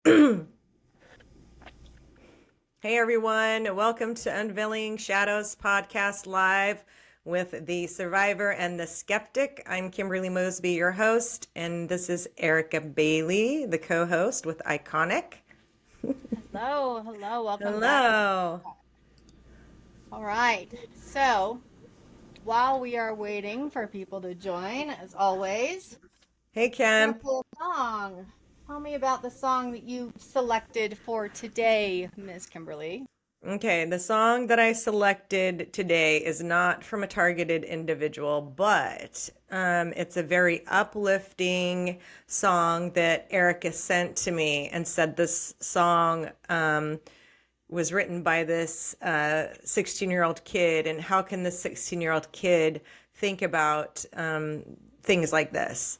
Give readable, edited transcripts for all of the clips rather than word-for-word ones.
Hey everyone, welcome to Unveiling Shadows podcast live with the survivor and the skeptic. I'm Kimberly Mosby, your host, and this is Erica Bailey, the co-host with Iconic. Hello, welcome back. Hello. All right. So, while we are waiting for people to join, as always, Hey we're gonna Kim. play a song. Tell me about the song that you selected for today, Miss Kimberly. Okay, the song that I selected today is not from a targeted individual, but it's a very uplifting song that Erica sent to me and said this song was written by this 16-year-old kid, and how can this 16-year-old kid think about things like this?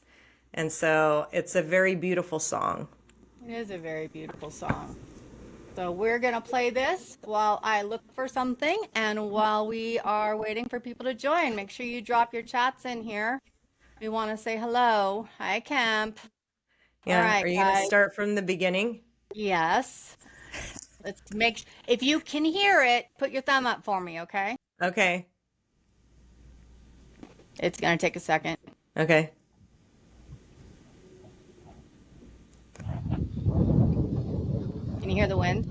And so it's a very beautiful song. It is a very beautiful song. So, we're gonna play this while I look for something and while we are waiting for people to join. Make sure you drop your chats in here. We want to say hello. Hi, Camp. All Yeah, right, are you going to guys. start from the beginning? Yes. Let's make, if you can hear it, put your thumb up for me, okay? Okay. It's gonna take a second. Okay. Can you hear the wind?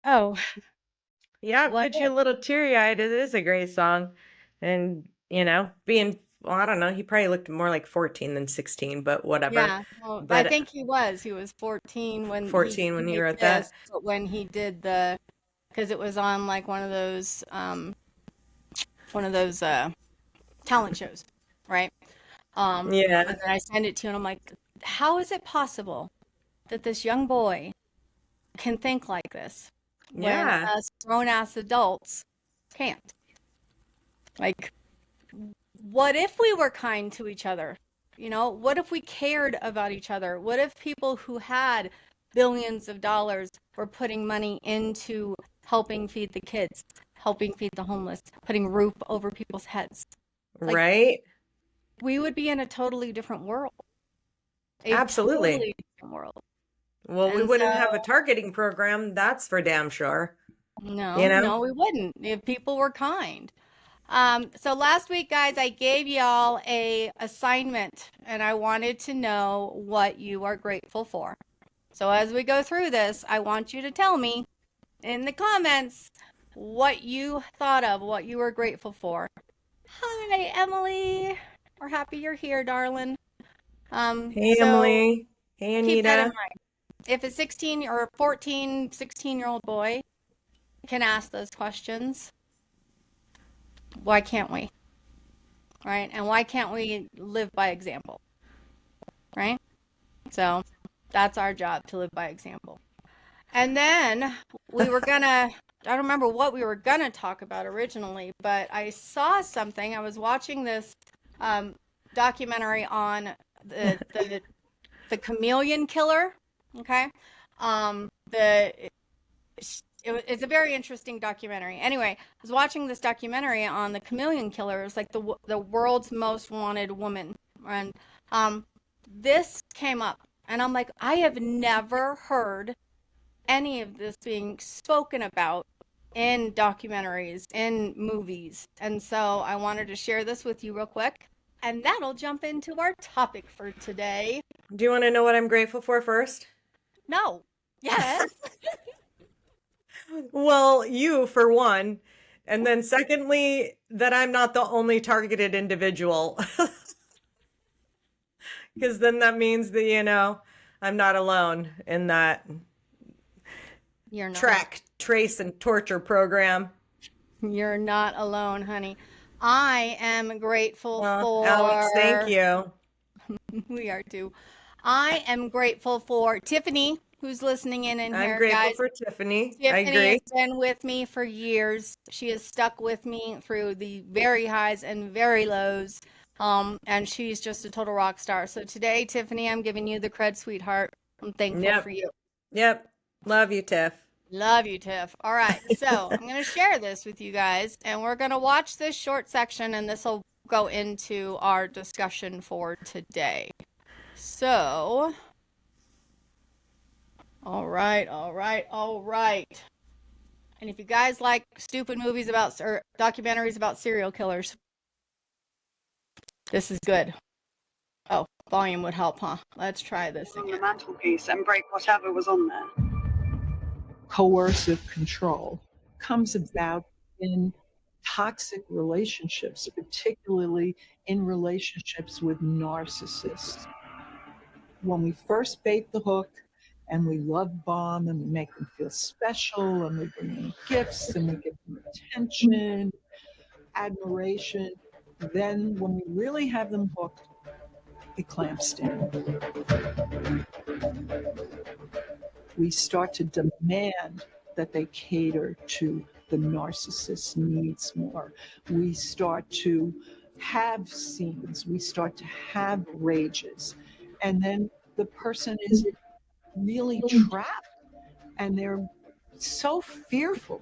Oh, Yeah, it what? gets you a little teary-eyed. It is a great song. And, being, well, I don't know, he probably looked more like 14 than 16, but whatever. Yeah, well, I But think he was. He was 14 when he 14 when he made wrote that. this, but when he did the, because it was on like one of those talent shows, right? And Yeah. then I sent it to him. I'm like, how is it possible that this young boy can think like this when Yeah. us grown-ass adults can't? Like, what if we were kind to each other? You know, what if we cared about each other? What if people who had billions of dollars were putting money into helping feed the kids, helping feed the homeless, putting roof over people's heads? Like, Right. we would be in a totally different world, a Absolutely. totally different world. Well, we And so, wouldn't have a targeting program, that's for damn sure. You no, know? no, we wouldn't if people were kind. So last week, guys, I gave y'all a assignment and I wanted to know what you are grateful for. So as we go through this, I want you to tell me in the comments what you thought of, what you were grateful for. Hi, Emily. We're happy you're here, darling. Hey, So Emily. Hey, keep that in Anita. mind. If a 16 or 14, 16-year-old boy can ask those questions, why can't we? Right? And why can't we live by example? Right? So that's our job, to live by example. And then we were gonna, I don't remember what we were gonna talk about originally, but I saw something. I was watching this documentary on the chameleon killer. Okay. It's a very interesting documentary. Anyway, I was watching this documentary on the chameleon killer. It was like the world's most wanted woman, and this came up, and I'm like, I have never heard any of this being spoken about in documentaries, in movies, and so I wanted to share this with you real quick, and that'll jump into our topic for today. Do you want to know what I'm grateful for first? No. Yes. Well, you for one. And then secondly, that I'm not the only targeted individual. Because then that means that, I'm not alone in that You're not. track, trace, and torture program. You're not alone, honey. I am grateful Alex, thank for, you. we are too. I am grateful for Tiffany, who's listening in I'm here, grateful guys. for Tiffany. I Tiffany has agree. been with me for years. She has stuck with me through the very highs and very lows. And she's just a total rock star. So today, Tiffany, I'm giving you the cred, sweetheart. I'm thankful for Yep. you. Yep. Love you, Tiff. Love you, Tiff. All right, so I'm going to share this with you guys, and we're going to watch this short section, and this will go into our discussion for today. So, all right. And if you guys like stupid movies about, or documentaries about serial killers, this is good. Oh, volume would help, huh? Let's try this On the again. mantelpiece and break whatever was on there. Coercive control comes about in toxic relationships, particularly in relationships with narcissists. When we first bait the hook and we love bomb and we make them feel special and we bring them gifts and we give them attention, admiration, then when we really have them hooked, it clamps down. We start to demand that they cater to the narcissist's needs more. We start to have scenes, we start to have rages, and then the person is really trapped and they're so fearful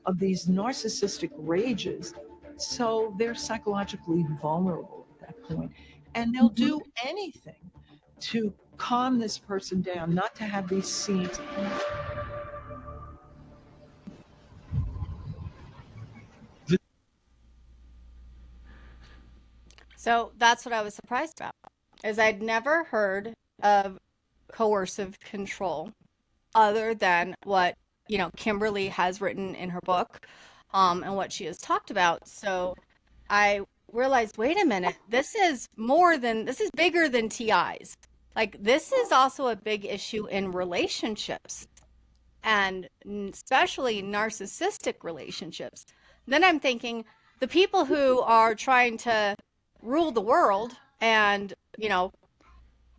of these narcissistic rages, so they're psychologically vulnerable at that point, and they'll do anything to calm this person down, not to have these scenes. So that's what I was surprised about, is I'd never heard of coercive control other than what, Kimberly has written in her book, and what she has talked about. So I realized, wait a minute, this is bigger than TIs. Like, this is also a big issue in relationships, and especially narcissistic relationships. Then I'm thinking, the people who are trying to rule the world and,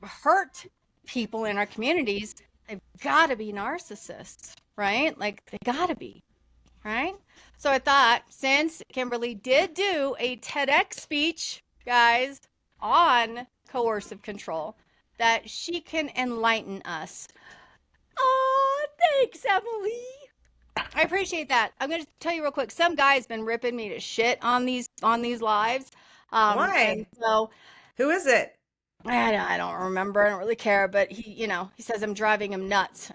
hurt people in our communities, they've got to be narcissists, right? Like they got to be, right? So I thought, since Kimberly did do a TEDx speech, guys, on coercive control, that she can enlighten us. Oh, thanks, Emily. I appreciate that. I'm going to tell you real quick. Some guy's been ripping me to shit on these lives. And Why? so Who is it? I don't remember. I don't really care, but he says I'm driving him nuts.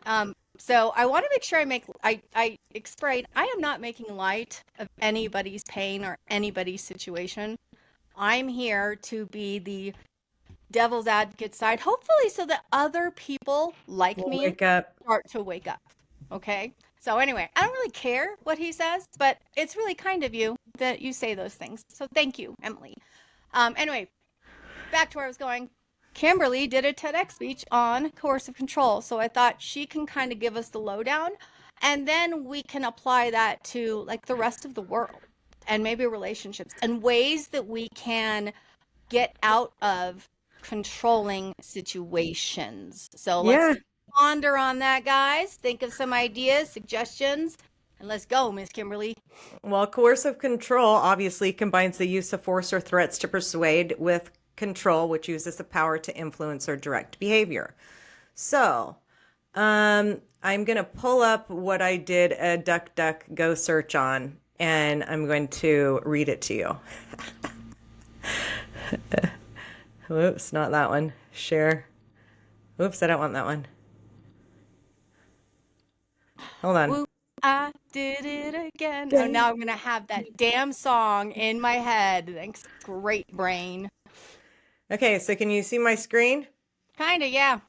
So I want to make sure I explain, I am not making light of anybody's pain or anybody's situation. I'm here to be the devil's advocate side, hopefully so that other people like We'll me wake up. start to wake up. Okay? So anyway, I don't really care what he says, but it's really kind of you that you say those things. So thank you, Emily. Anyway, back to where I was going. Kimberly did a TEDx speech on coercive control. So I thought she can kind of give us the lowdown, and then we can apply that to like the rest of the world and maybe relationships and ways that we can get out of controlling situations. So Yeah. let's ponder on that, guys. Think of some ideas, suggestions, and let's go, Miss Kimberly. Well, coercive control obviously combines the use of force or threats to persuade with control, which uses the power to influence or direct behavior. So, I'm going to pull up what I did a DuckDuckGo search on, and I'm going to read it to you. Oops, not that one. Share. Oops, I don't want that one. Hold on. Whoop, I did it again. Oh, now I'm going to have that damn song in my head. Thanks, great brain. Okay, so can you see my screen? Kind of, yeah.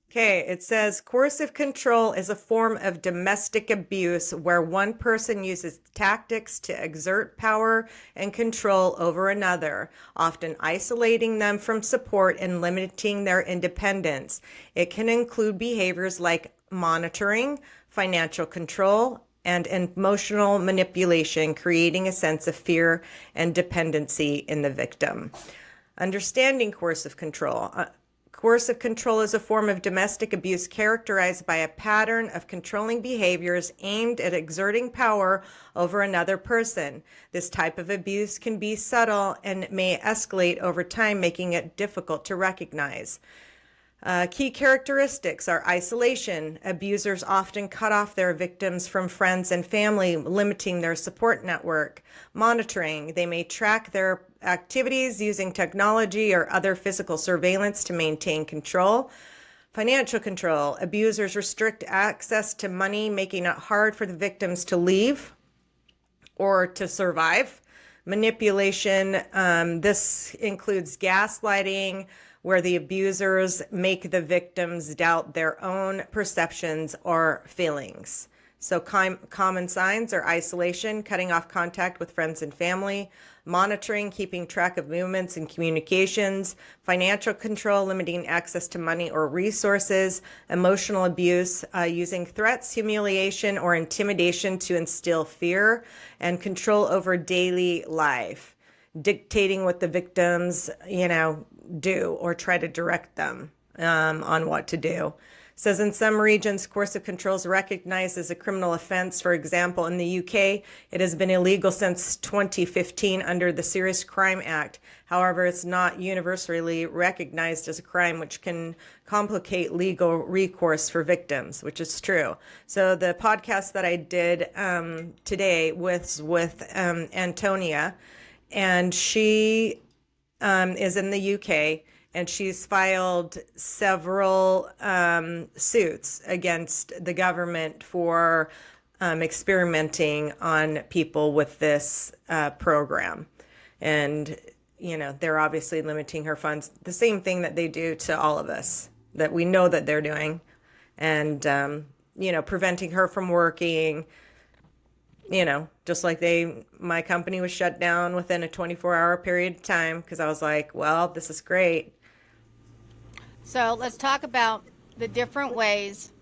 Okay, it says coercive control is a form of domestic abuse where one person uses tactics to exert power and control over another, often isolating them from support and limiting their independence. It can include behaviors like monitoring, financial control, and emotional manipulation, creating a sense of fear and dependency in the victim. Understanding coercive control. Coercive control is a form of domestic abuse characterized by a pattern of controlling behaviors aimed at exerting power over another person. This type of abuse can be subtle and may escalate over time, making it difficult to recognize. Key characteristics are isolation. Abusers often cut off their victims from friends and family, limiting their support network. Monitoring. They may track their activities using technology or other physical surveillance to maintain control. Financial control. Abusers restrict access to money, making it hard for the victims to leave or to survive. Manipulation. This includes gaslighting, where the abusers make the victims doubt their own perceptions or feelings. So common signs are isolation, cutting off contact with friends and family, monitoring, keeping track of movements and communications, financial control, limiting access to money or resources, emotional abuse, using threats, humiliation, or intimidation to instill fear, and control over daily life, dictating what the victims, do or try to direct them on what to do. It says in some regions, coercive control is recognized as a criminal offense. For example, in the UK, it has been illegal since 2015 under the Serious Crime Act. However, it's not universally recognized as a crime, which can complicate legal recourse for victims, which is true. So the podcast that I did today was with Antonia, and she is in the UK, and she's filed several suits against the government for experimenting on people with this program. And, they're obviously limiting her funds, the same thing that they do to all of us, that we know that they're doing, and, preventing her from working. Just like my company was shut down within a 24-hour period of time because I was like, well, this is great. So let's talk about the different ways.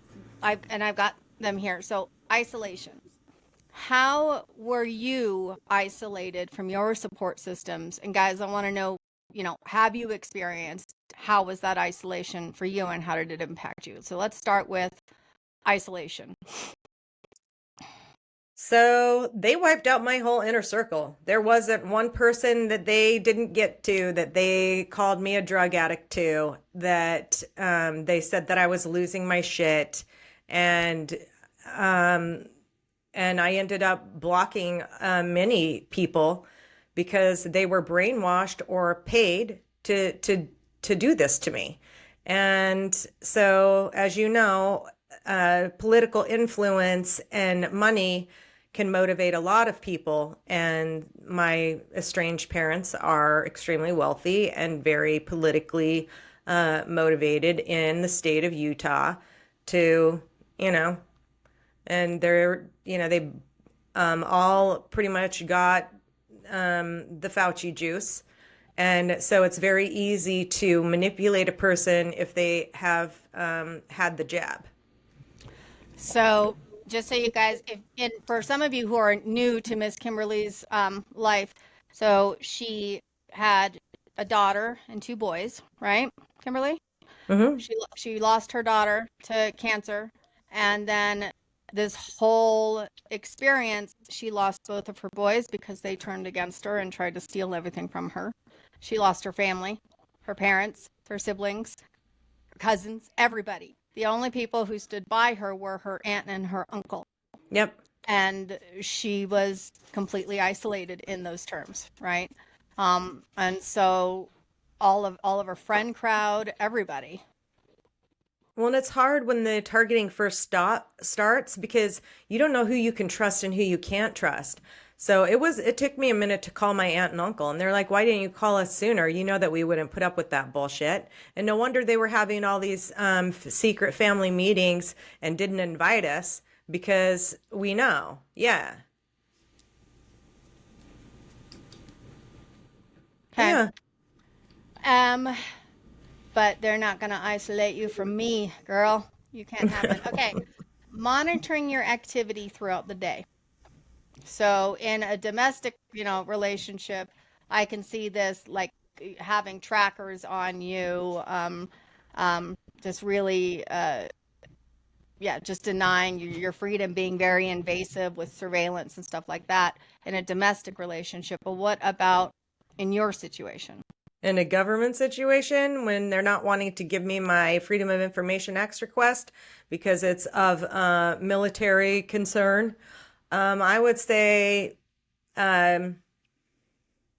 I've got them here. So isolation. How were you isolated from your support systems? And guys, I want to know, have you experienced how was that isolation for you and how did it impact you? So let's start with isolation. So they wiped out my whole inner circle. There wasn't one person that they didn't get to, that they called me a drug addict to, that they said that I was losing my shit. And um, and I ended up blocking many people because they were brainwashed or paid to do this to me. And so, as you know, political influence and money can motivate a lot of people. And my estranged parents are extremely wealthy and very politically motivated in the state of Utah to, you know, and they're, you know, they all pretty much got the Fauci juice. And so it's very easy to manipulate a person if they have had the jab. So just so you guys, and for some of you who are new to Miss Kimberly's life, so she had a daughter and two boys, right, Kimberly? Mm-hmm. She lost her daughter to cancer, and then this whole experience, she lost both of her boys because they turned against her and tried to steal everything from her. She lost her family, her parents, her siblings, her cousins, everybody. The only people who stood by her were her aunt and her uncle. Yep. And she was completely isolated in those terms, right? And so all of her friend crowd, everybody. Well, and it's hard when the targeting first starts because you don't know who you can trust and who you can't trust. So it took me a minute to call my aunt and uncle, and they're like, "Why didn't you call us sooner? You know that we wouldn't put up with that bullshit." And no wonder they were having all these secret family meetings and didn't invite us because we know. Yeah. Okay. Yeah. But they're not going to isolate you from me, girl. You can't have it. Okay. Monitoring your activity throughout the day. So in a domestic, relationship, I can see this like having trackers on you, just really, just denying your freedom, being very invasive with surveillance and stuff like that in a domestic relationship. But what about in your situation? In a government situation, when they're not wanting to give me my Freedom of Information Act request because it's of military concern, I would say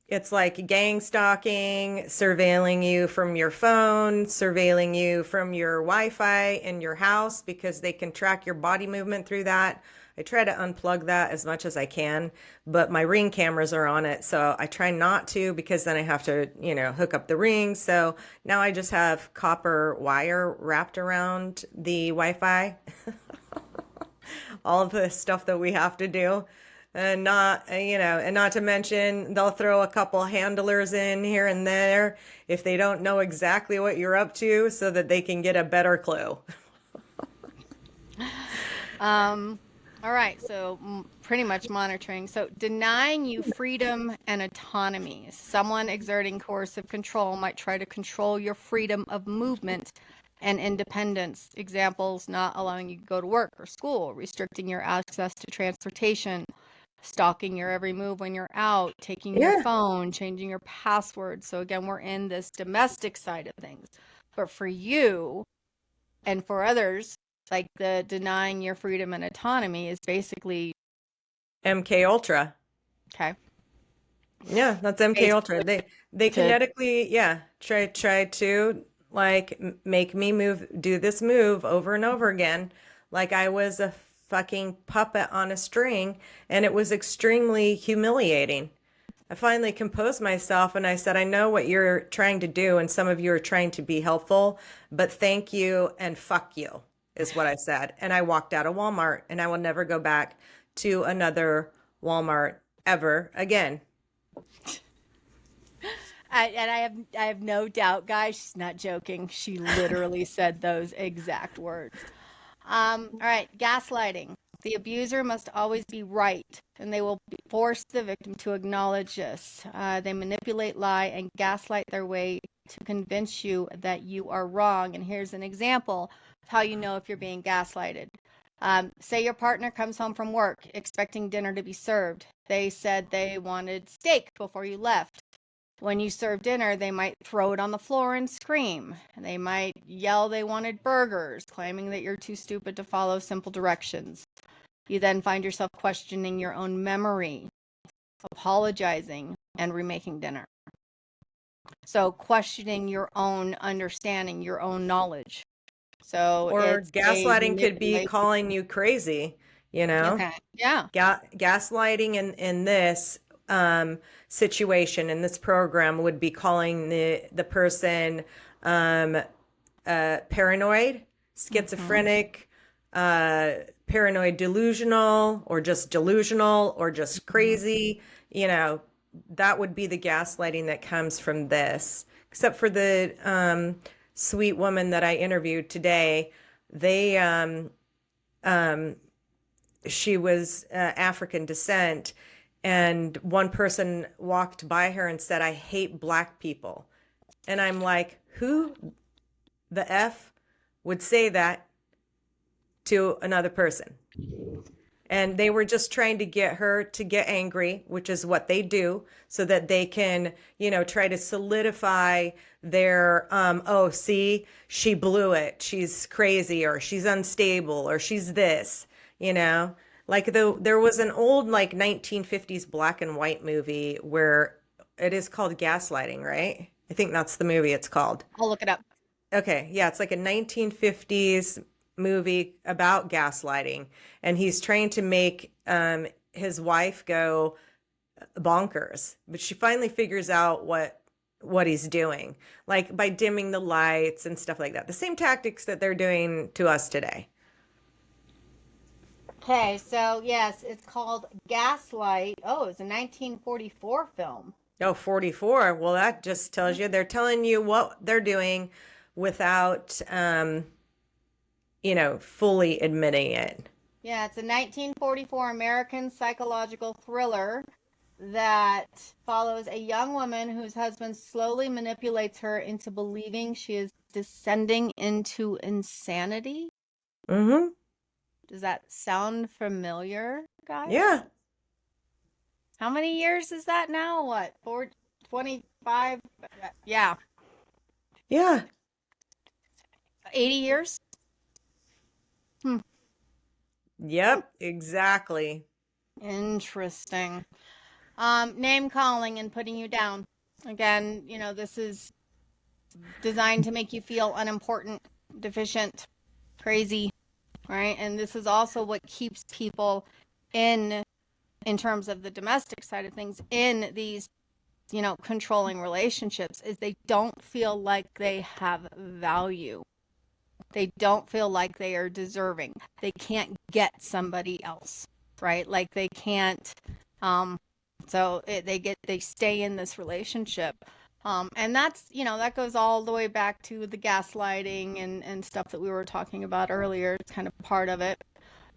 it's like gang stalking, surveilling you from your phone, surveilling you from your Wi-Fi in your house because they can track your body movement through that. I try to unplug that as much as I can, but my Ring cameras are on it, so I try not to because then I have to, hook up the Ring. So now I just have copper wire wrapped around the Wi-Fi. All of the stuff that we have to do. And not to mention they'll throw a couple handlers in here and there if they don't know exactly what you're up to so that they can get a better clue. All right, so pretty much monitoring. So denying you freedom and autonomy. Someone exerting coercive control might try to control your freedom of movement and independence. Examples: not allowing you to go to work or school, restricting your access to transportation, stalking your every move when you're out, taking your Yeah. phone, changing your password. So again, we're in this domestic side of things. But for you and for others, like the denying your freedom and autonomy is basically MK Ultra. okay. Yeah, that's MK Ultra. They kinetically, try to like make me do this move over and over again, like I was a fucking puppet on a string, and it was extremely humiliating. I finally composed myself and I said, I know what you're trying to do, and some of you are trying to be helpful, but thank you and fuck you is what I said. And I walked out of Walmart, and I will never go back to another Walmart ever again. I have no doubt, guys, she's not joking. She literally said those exact words. All right, gaslighting. The abuser must always be right, and they will force the victim to acknowledge this. They manipulate, lie, and gaslight their way to convince you that you are wrong. And here's an example of how you know if you're being gaslighted. Say your partner comes home from work expecting dinner to be served. They said they wanted steak before you left. When you serve dinner, they might throw it on the floor and scream. They might yell they wanted burgers, claiming that you're too stupid to follow simple directions. You then find yourself questioning your own memory, apologizing, and remaking dinner. So questioning your own understanding, your own knowledge. So Or it's gaslighting could be calling you crazy, you know? Okay. Yeah. Gaslighting in this situation, in this program, would be calling the person paranoid, schizophrenic, paranoid delusional, or just crazy. You know, that would be the gaslighting that comes from this. Except for the sweet woman that I interviewed today, she was African descent, and one person walked by her and said, "I hate black people." And I'm like, who the F would say that to another person? And they were just trying to get her to get angry, which is what they do, so that they can, try to solidify their, oh, see, she blew it. She's crazy, or she's unstable, or she's this, Like there was an old 1950s black and white movie where it is called Gaslighting, right? I think that's the movie it's called. I'll look it up. Okay, yeah, it's like a 1950s movie about gaslighting, and he's trying to make his wife go bonkers, but she finally figures out what he's doing, like by dimming the lights and stuff like that. The same tactics that they're doing to us today. Okay, so yes, it's called Gaslight. Oh, it's a 1944 film. Oh, 44. Well, that just tells you they're telling you what they're doing without fully admitting it. Yeah, it's a 1944 American psychological thriller that follows a young woman whose husband slowly manipulates her into believing she is descending into insanity. Mm-hmm. Does that sound familiar, guys? Yeah. How many years is that now? What, 25? Yeah. Yeah. 80 years? Yep, exactly. Interesting. Name calling and putting you down. Again, this is designed to make you feel unimportant, deficient, crazy, right? And this is also what keeps people in terms of the domestic side of things, in these, controlling relationships, is they don't feel like they have value. They don't feel like they are deserving. They can't get somebody else, right? Like they can't, they stay in this relationship. And that's, that goes all the way back to the gaslighting and stuff that we were talking about earlier. It's kind of part of it.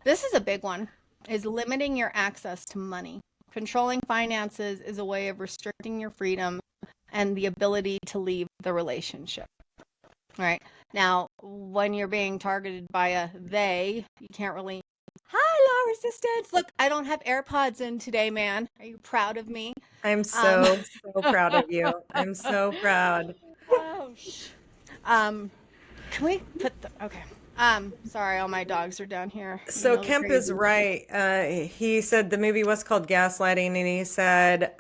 This is a big one, is limiting your access to money. Controlling finances is a way of restricting your freedom and the ability to leave the relationship. Right. Now, when you're being targeted by a they, you can't really, hi, law resistance. Look, I don't have AirPods in today, man. Are you proud of me? I'm so proud of you. I'm so proud. Oh, can we put okay. Sorry, all my dogs are down here. So Kemp is right. He said the movie was called Gaslighting, and he said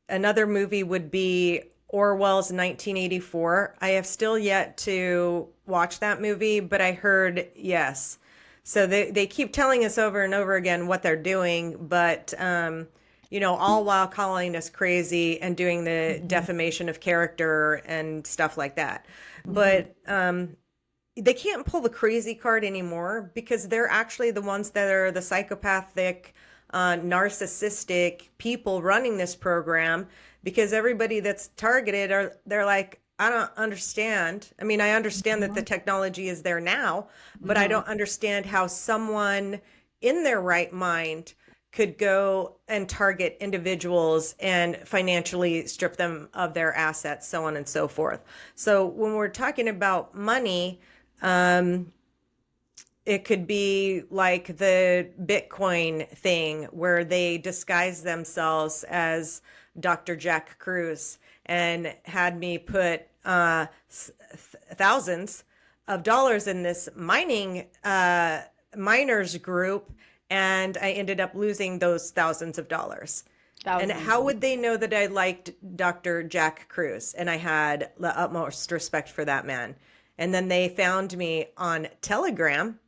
another movie would be Orwell's 1984. I have still yet to watch that movie, but I heard yes. So they keep telling us over and over again what they're doing, but all while calling us crazy and doing the defamation of character and stuff like that. But they can't pull the crazy card anymore, because they're actually the ones that are the psychopathic, narcissistic people running this program, because everybody that's targeted they're like, I don't understand. I mean, I understand that the Mhm. technology is there now, but I Mhm. don't understand how someone in their right mind could go and target individuals and financially strip them of their assets, so on and so forth. So when we're talking about money, um, it could be like the Bitcoin thing where they disguise themselves as Dr. Jack Cruz and had me put thousands of dollars in this miners group, and I ended up losing those thousands of dollars. And Thousands. how would they know that I liked Dr. Jack Cruz and I had the utmost respect for that man? And then they found me on Telegram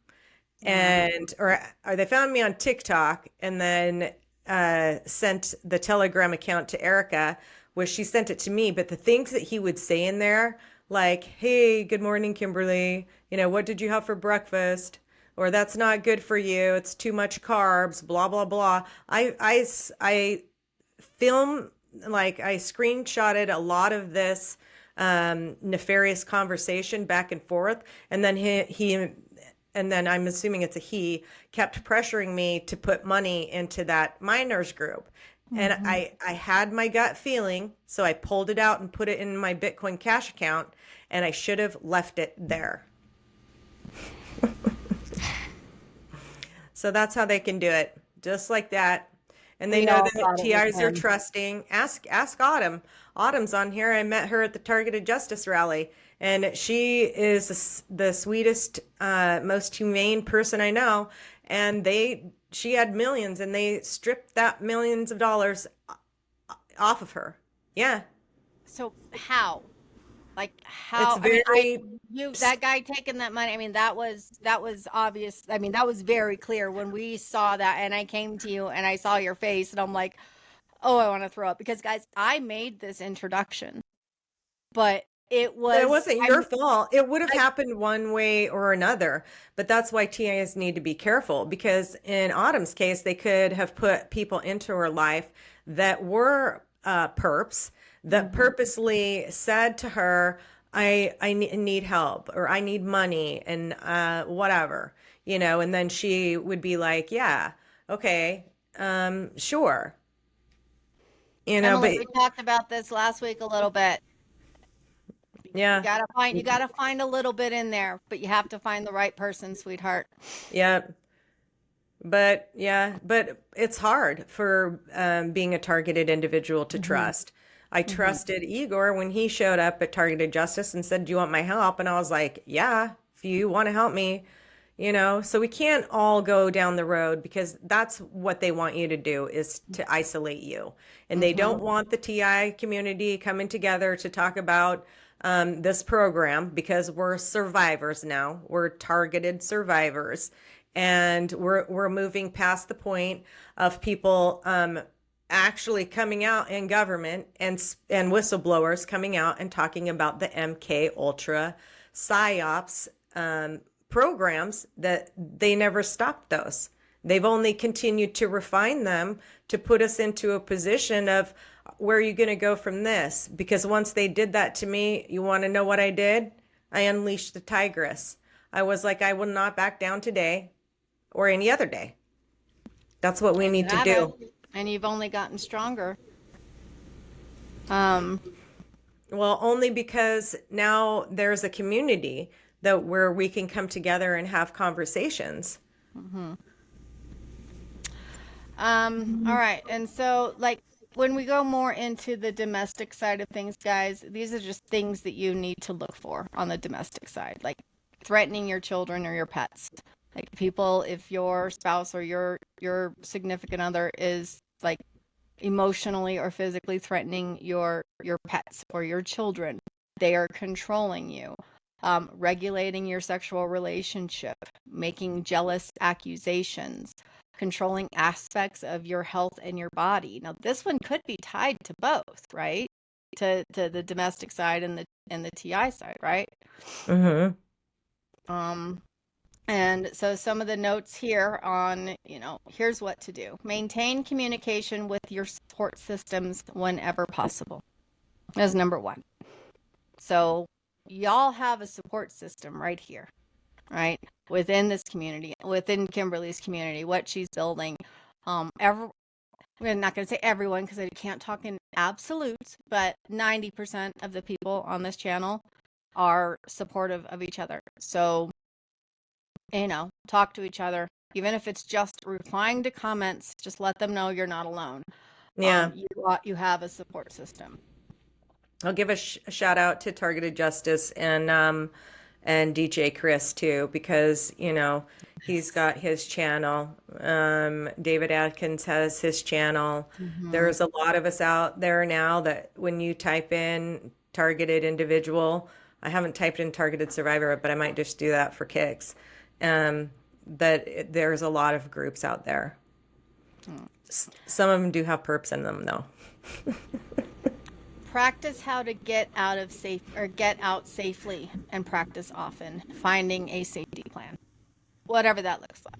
Yeah. and or they found me on TikTok and then sent the Telegram account to Erica, where she sent it to me. But the things that he would say in there, like, "Hey, good morning, Kimberly. You know, what did you have for breakfast?" Or "That's not good for you. It's too much carbs." Blah blah blah. I film like I screenshotted a lot of this nefarious conversation back and forth, and then he and then I'm assuming it's a he, kept pressuring me to put money into that miners group. And Mhm. I had my gut feeling, so I pulled it out and put it in my Bitcoin Cash account, and I should have left it there. So that's how they can do it, just like that. And they We know all that thought it was TIs are him. trusting. Ask Autumn. Autumn's on here. I met her at the Targeted Justice rally, and she is the sweetest, most humane person I know. And she had millions, and they stripped that millions of dollars off of her. Yeah, So how? Like it's how? I mean, very. that guy taking that money. I mean, that was obvious. I mean, that was very clear when we saw that, and I came to you and I saw your face, and I'm like, oh, I want to throw up because guys, I made this introduction, but it It was. wasn't your fault. It would have happened one way or another, but that's why TIs need to be careful, because in Autumn's case, they could have put people into her life that were perps that Mhm. purposely said to her, I need help, or I need money, and whatever, and then she would be like, yeah, okay, sure, Emily, but we talked about this last week a little bit. yeah. You gotta find a little bit in there, but you have to find the right person, sweetheart. Yeah. But yeah, but it's hard for being a targeted individual to Hmm. trust. I Hmm. trusted Igor when he showed up at Targeted Justice and said, "Do you want my help?" And I was like, "Yeah, if you want to help me." So we can't all go down the road, because that's what they want you to do, is to isolate you. And they Hmm. don't want the TI community coming together to talk about this program, because we're survivors now. We're targeted survivors. And we're moving past the point of people actually coming out in government, and whistleblowers coming out and talking about the MK Ultra psyops programs, that they never stopped those. They've only continued to refine them to put us into a position of, where are you going to go from this? Because once they did that to me, you want to know what I did? I unleashed the tigress. I was like, I will not back down today or any other day. That's what we And you need to haven't. do. And you've only gotten stronger. Um, Well, only because now there's a community that where we can come together and have conversations. mhm. All right. And so, like, when we go more into the domestic side of things, guys, these are just things that you need to look for on the domestic side, like threatening your children or your pets. Like people, if your spouse or your significant other is like emotionally or physically threatening your pets or your children, they are controlling you. Regulating your sexual relationship, making jealous accusations, controlling aspects of your health and your body. Now, this one could be tied to both, right? To the domestic side and the TI side, right? Mm-hmm. Um, and so some of the notes here on, here's what to do. Maintain communication with your support systems whenever possible. That's number one. So y'all have a support system right here, right? Within this community, within Kimberly's community, what she's building. I'm not going to say everyone because I can't talk in absolutes, but 90% of the people on this channel are supportive of each other. So, talk to each other. Even if it's just replying to comments, just let them know you're not alone. Yeah. You have a support system. I'll give a shout out to Targeted Justice and DJ Chris too, because he's got his channel. David Atkins has his channel. There's a lot of us out there now that when you type in targeted individual, I haven't typed in targeted survivor, but I might just do that for kicks. There's a lot of groups out there. Some of them do have perps in them though. Practice how to get out safely, and practice often finding a safety plan, whatever that looks like.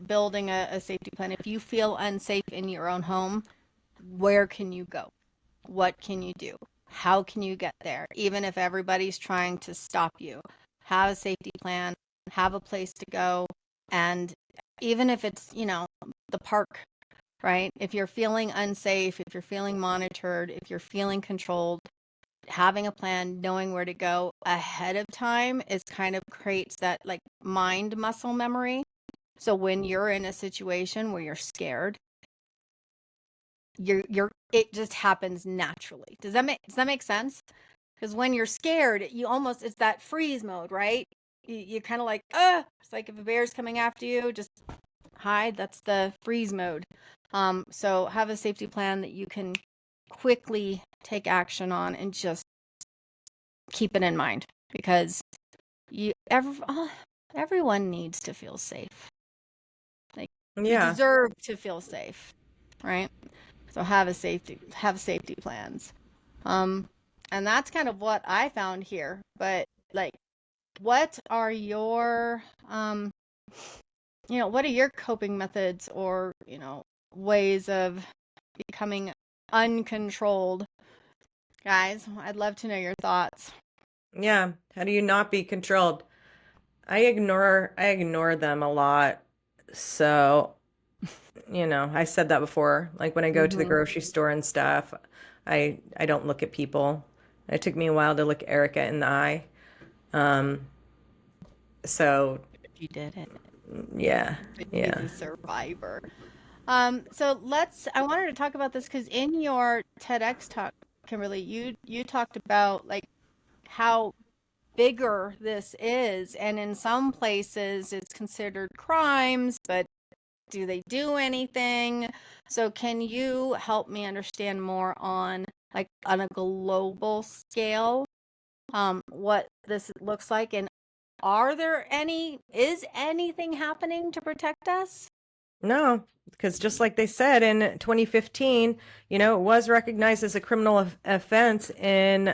Building a safety plan. If you feel unsafe in your own home, where can you go? What can you do? How can you get there? Even if everybody's trying to stop you, have a safety plan, have a place to go. And even if it's, the park, right? If you're feeling unsafe, if you're feeling monitored, if you're feeling controlled, having a plan, knowing where to go ahead of time is kind of creates that like mind muscle memory. So when you're in a situation where you're scared, it just happens naturally. Does that make sense? Because when you're scared, it's that freeze mode, right? You kind of like, it's like if a bear's coming after you, just hide. That's the freeze mode. So have a safety plan that you can quickly take action on and just keep it in mind, because everyone needs to feel safe. Like you deserve to feel safe, right? So have safety plans. And that's kind of what I found here. But like, what are your what are your coping methods or ways of becoming uncontrolled? Guys, I'd love to know your thoughts. Yeah. How do you not be controlled? I ignore them a lot. So, I said that before. Like when I go to the grocery store and stuff, I don't look at people. It took me a while to look Erica in the eye. So You did it. yeah. He's a survivor. So I wanted to talk about this because in your TEDx talk, Kimberly, you talked about like how bigger this is, and in some places it's considered crimes, but do they do anything? So can you help me understand more on a global scale, what this looks like, and is anything happening to protect us? No, because just like they said in 2015, it was recognized as a criminal offense in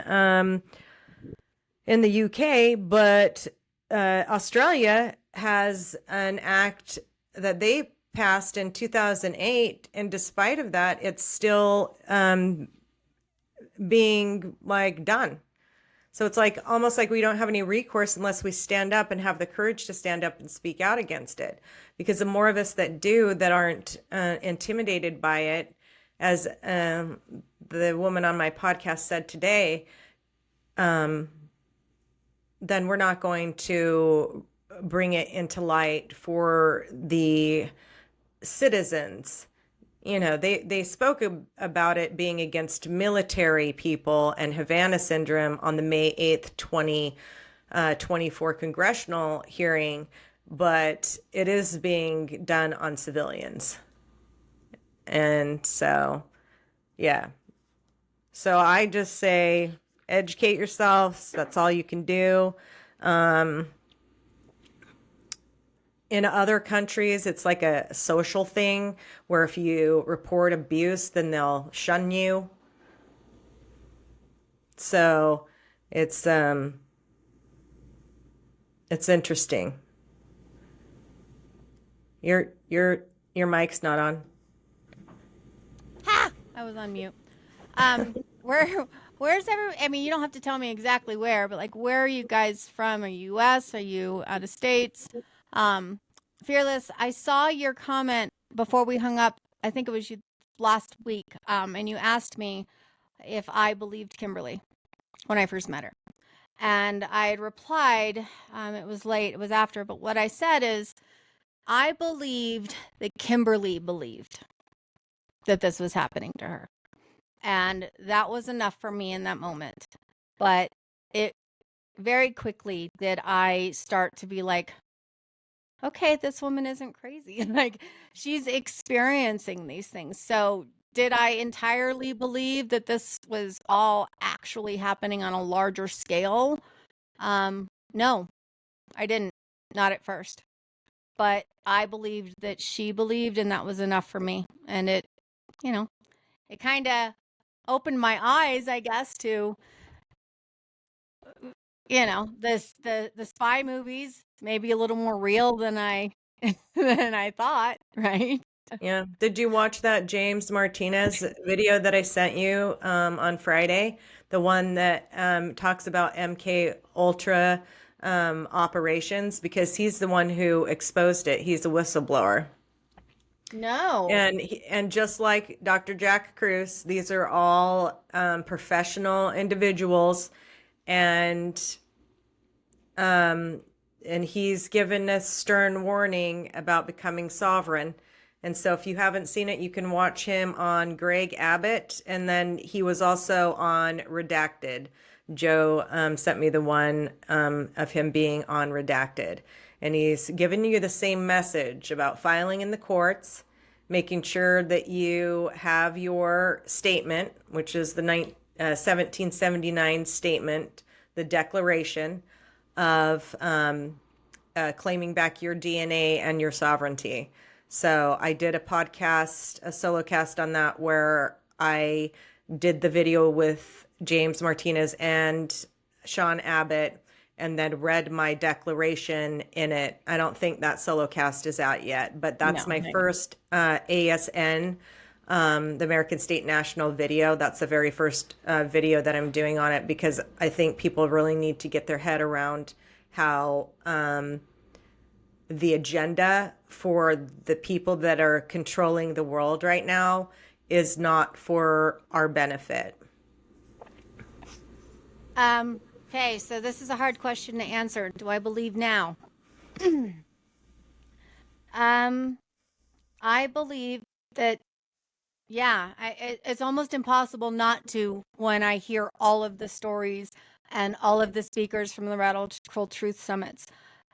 the UK, but Australia has an act that they passed in 2008, and despite of that, it's still being done. So it's almost like we don't have any recourse unless we stand up and have the courage to stand up and speak out against it. Because the more of us that do, that aren't intimidated by it, as the woman on my podcast said today, then we're not going to bring it into light for the citizens. They spoke about it being against military people and Havana syndrome on the May 8th, 2024 congressional hearing, but it is being done on civilians. And so, yeah. So I just say, educate yourselves. That's all you can do. In other countries, it's like a social thing where if you report abuse, then they'll shun you. So it's interesting. Your mic's not on. Ha! I was on mute. Where Where's I mean, you don't have to tell me exactly where, but like, where are you guys from? Are you US? Are you out of states? Um, Fearless, I saw your comment before we hung up. I think it was you last week. And you asked me if I believed Kimberly when I first met her. And I had replied, it was late, it was after, but what I said is, I believed that Kimberly believed that this was happening to her. And that was enough for me in that moment. But it very quickly did I start to be like, okay, this woman isn't crazy. Like, she's experiencing these things. So did I entirely believe that this was all actually happening on a larger scale? No, I didn't. Not at first. But I believed that she believed, and that was enough for me. And it, you know, it kind of opened my eyes, I guess, to, the spy movies, maybe a little more real than I than I thought, right? Yeah. Did you watch that James Martinez video that I sent you on Friday? The one that talks about MK Ultra operations, because he's the one who exposed it. He's a whistleblower. No. And just like Dr. Jack Cruz, these are all professional individuals, and he's given a stern warning about becoming sovereign. And so if you haven't seen it, you can watch him on Greg Abbott, and then he was also on Redacted. Joe sent me the one of him being on Redacted, and he's giving you the same message about filing in the courts, making sure that you have your statement, which is the 1779 statement, the Declaration of claiming back your DNA and your sovereignty. So I did a podcast, a solo cast on that, where I did the video with James Martinez and Sean Abbott, and then read my declaration in it. I don't think that solo cast is out yet, but that's No, my first ASN, the American State National video. That's the very first video that I'm doing on it, because I think people really need to get their head around how the agenda for the people that are controlling the world right now is not for our benefit. Okay, so this is a hard question to answer. Do I believe now? I believe that, yeah, it's almost impossible not to when I hear all of the stories and all of the speakers from the Radical Truth Summits.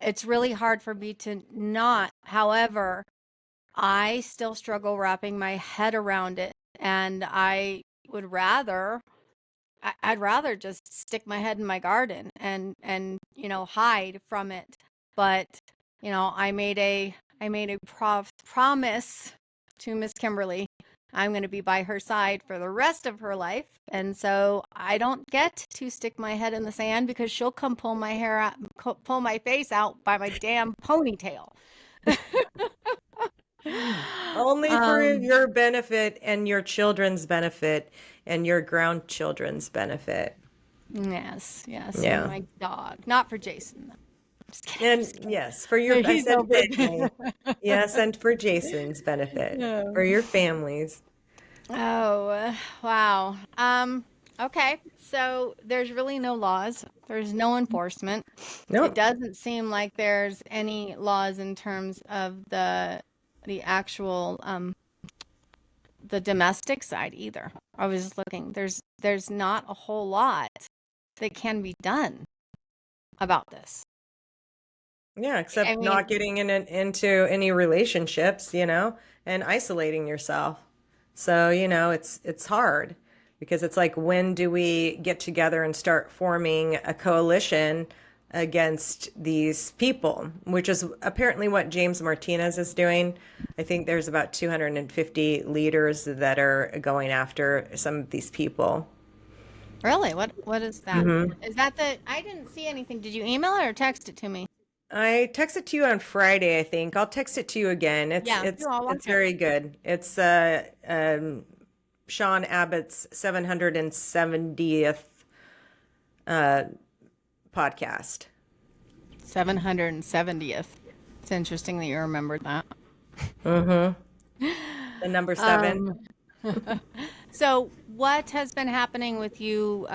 It's really hard for me to not. However, I still struggle wrapping my head around it, and I'd rather just stick my head in my garden and hide from it. But I made a promise to Miss Kimberly. I'm going to be by her side for the rest of her life, and so I don't get to stick my head in the sand, because she'll come pull my hair out, pull my face out by my damn ponytail. Only for your benefit and your children's benefit and your grandchildren's benefit. Yes, Yeah. and my dog, not for Jason though. Just kidding. And yes, for your, I He's said no big. family. Yes, and for Jason's benefit, for your families. Oh, wow. Okay. So there's really no laws. There's no enforcement. Nope. It doesn't seem like there's any laws in terms of the actual the domestic side either. I was just looking. There's not a whole lot that can be done about this. Yeah, except I mean, not getting into any relationships, and isolating yourself. So, it's hard, because it's like, when do we get together and start forming a coalition against these people, which is apparently what James Martinez is doing. I think there's about 250 leaders that are going after some of these people. Really? What is that? Mhm. Is that I didn't see anything. Did you email it or text it to me? I texted to you on Friday, I think. I'll text it to you again. It's Yeah, it's I'll watch it's it. very good. It's Sean Abbott's 770th podcast. 770th. It's interesting that you remembered that. The number 7. So what has been happening with you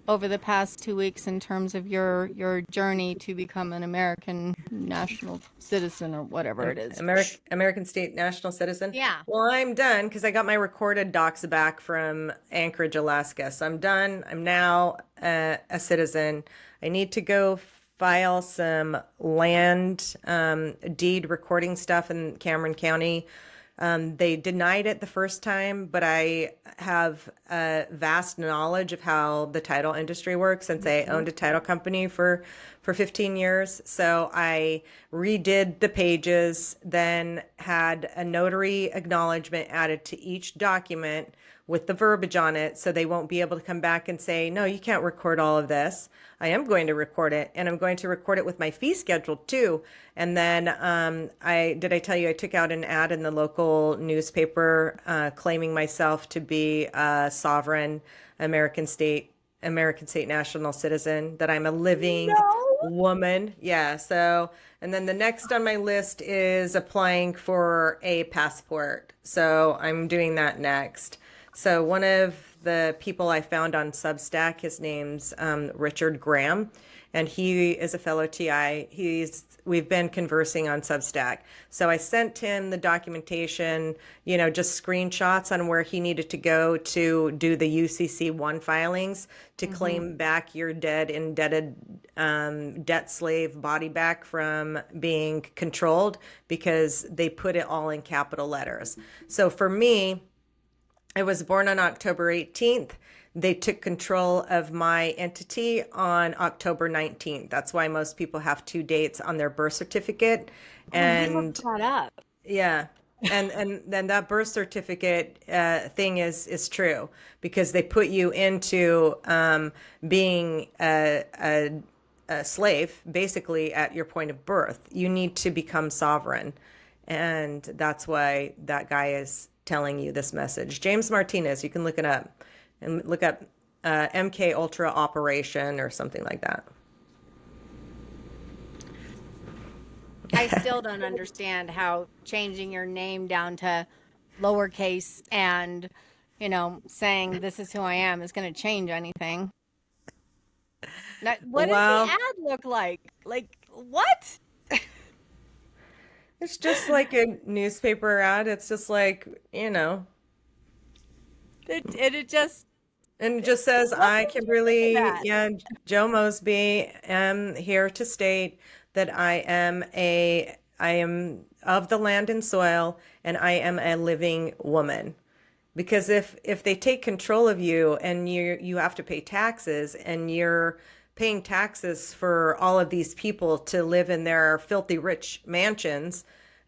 over the past 2 weeks in terms of your journey to become an American national citizen or whatever it is? American state national citizen. Yeah. Well, I'm done because I got my recorded docs back from Anchorage, Alaska. So I'm done. I'm now a citizen. I need to go file some land deed recording stuff in Cameron County. They denied it the first time, but I have a vast knowledge of how the title industry works since I owned a title company for 15 years. So I redid the pages, then had a notary acknowledgement added to each document with the verbiage on it, so they won't be able to come back and say, no, you can't record all of this. I am going to record it, and I'm going to record it with my fee schedule too. And then I tell you I took out an ad in the local newspaper claiming myself to be a sovereign American state national citizen, that I'm a living woman. Yeah. So, and then the next on my list is applying for a passport. So I'm doing that next. So one of the people I found on Substack, his name's Richard Graham, and he is a fellow TI. We've been conversing on Substack. So I sent him the documentation, just screenshots on where he needed to go to do the UCC1 filings to claim back your indebted debt slave body back from being controlled, because they put it all in capital letters. So for me, I was born on October 18th. They took control of my entity on October 19th. That's why most people have 2 dates on their birth certificate. And Brought up. yeah. And then that birth certificate thing is true, because they put you into being a slave basically at your point of birth. You need to become sovereign. And that's why that guy is telling you this message. James Martinez, you can look it up and look up MK Ultra Operation or something like that. I still don't understand how changing your name down to lowercase and, saying this is who I am is going to change anything. Now, what does the ad look like? Like, what? It's just like a newspaper ad. It's just like, It just... And it just says, I, Kimberly, that? Joe Mosby, am here to state that I am of the land and soil, and I am a living woman. Because if they take control of you and you have to pay taxes, and you're paying taxes for all of these people to live in their filthy rich mansions,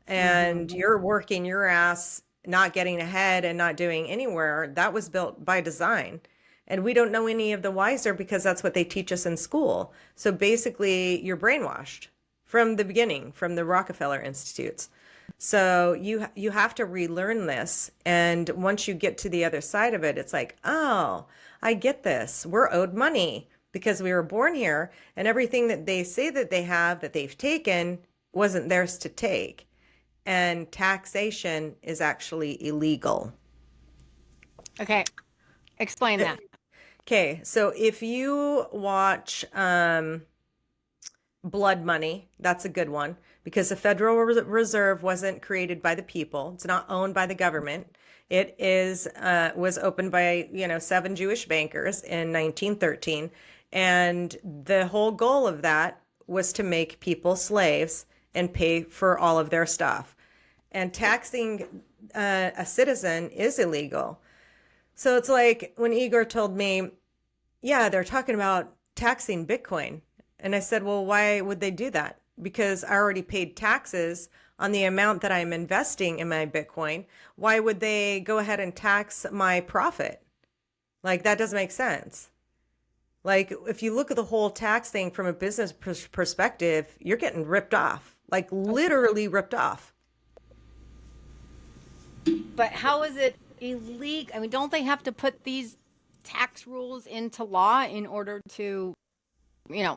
and you're working your ass, not getting ahead and not doing anywhere, that was built by design. And we don't know any of the wiser, because that's what they teach us in school. So basically, you're brainwashed from the beginning, from the Rockefeller Institutes. So you have to relearn this. And once you get to the other side of it, it's like, oh, I get this. We're owed money because we were born here, and everything that they say that they have, that they've taken, wasn't theirs to take. And taxation is actually illegal. Okay. Explain that. Okay, so if you watch Blood Money, that's a good one, because the Federal Reserve wasn't created by the people. It's not owned by the government. It was opened by 7 Jewish bankers in 1913, and the whole goal of that was to make people slaves and pay for all of their stuff. And taxing a citizen is illegal. So it's like when Igor told me, yeah, they're talking about taxing Bitcoin. And I said, well, why would they do that? Because I already paid taxes on the amount that I'm investing in my Bitcoin. Why would they go ahead and tax my profit? Like, that doesn't make sense. Like, if you look at the whole tax thing from a business perspective, you're getting ripped off, like literally ripped off. But how is it illegal. I mean, don't they have to put these tax rules into law in order to, you know,